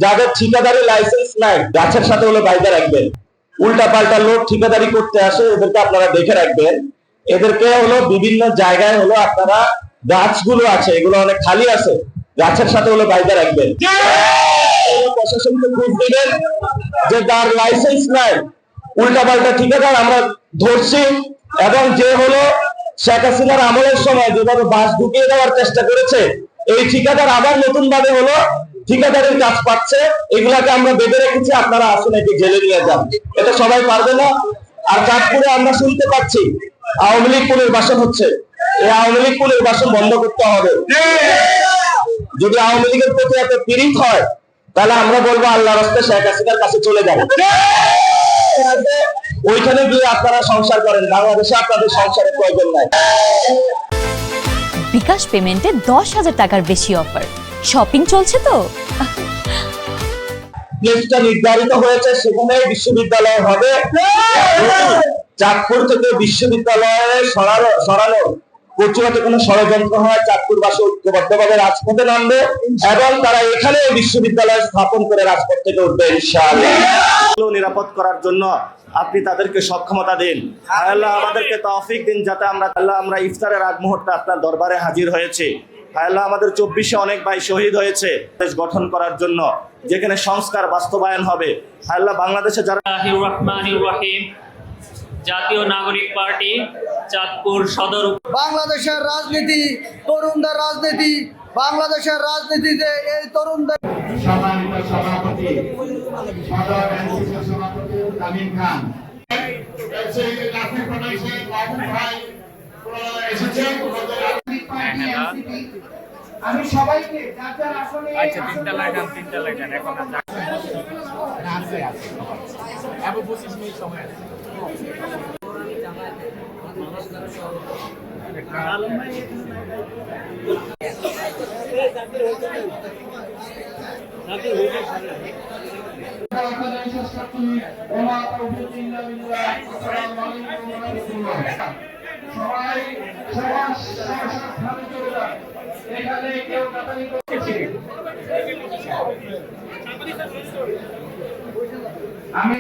যাদের ঠিকাদারি লাইসেন্স নাই গাছের সাথে হলো বাইরে রাখবেন। উল্টা পাল্টা লোক ঠিকাদারি করতে আসে, এদেরকে আপনারা দেখে রাখবেন। এদেরকে হলো বিভিন্ন জায়গায় হলো আপনারা গাছগুলো আছে, এগুলো অনেক খালি আছে, গাছের সাথে হলো বাইরে রাখবেন। প্রশাসনকে খোঁজ দিবেন যে যার লাইসেন্স নাই, উল্টা পাল্টা ঠিকাদার আমরা ধরছি। এবং যে হলো শেখ হাসিনার আমলের সময় যেভাবে বাস ঢুকিয়ে দেওয়ার চেষ্টা করেছে, এই ঠিকাদার আবার নতুন ভাবে হলো ঠিকাদারের কাজ পাচ্ছে। এগুলাকে আমরা বেঁধে রেখেছি, আপনারা আসুন একে জেলে নিয়ে যান। এটা সবাই পারবে না। আর চাঁদপুরে আমরা শুনতে পাচ্ছি আওয়ামী লীগ পুনর্বাসন হচ্ছে। এই আওয়ামী লীগ পুনর্বাসন বন্ধ করতে হবে। যদি আওয়ামী লীগের প্রতি এত পীড়িত হয়, তাহলে আমরা বলবো আল্লাহর রাস্তায় শেখ হাসিনার কাছে চলে যান। ওইখানে গিয়ে আপনারা সংসার করেন, বাংলাদেশে আপনাদের সংসারের প্রয়োজন নাই। বিকাশ পেমেন্টে 10,000 টাকার বেশি অফার, শপিং চলছে তো। প্লেসটা নির্ধারিত হয়েছে, সেখানে বিশ্ববিদ্যালয় হবে। চাঁদপুর থেকে বিশ্ববিদ্যালয়ে সরানোর প্রচুরতে কোনো ষড়যন্ত্র হয়, চাঁদপুরবাসী ঐক্যবদ্ধভাবে রাজপথে নামবে এবং তারা এখানে বিশ্ববিদ্যালয় স্থাপন করে রাজপথ থেকে উঠবে ইনশাআল্লাহ। নিরাপদ করার জন্য আপনি তাদেরকে সক্ষমতা দিন। আল্লাহ আমাদেরকে তৌফিক দিন, যাতে আমরা ইফতারের আগ মুহূর্তে আপনার দরবারে হাজির হয়েছি। আল্লাহ আমাদের 24-এ অনেক ভাই শহীদ হয়েছে দেশ গঠন করার জন্য, যেখানে সংস্কার বাস্তবায়ন হবে। আল্লাহ বাংলাদেশে যারা জাতীয় নাগরিক পার্টি চাঁদপুর সদর। বাংলাদেশের রাজনীতি, তরুণদের রাজনীতি, বাংলাদেশের রাজনীতিতে এই তরুণদের সম্মানিত সভাপতি সদর এনসিসি সভাপতি তামিম খান, আমি সবাইকে যার যার আসনে তিনটা লাগান এখন আছে 25 মিনিট সময় আছে। এখানে কেউ কাতারি করছে। আমি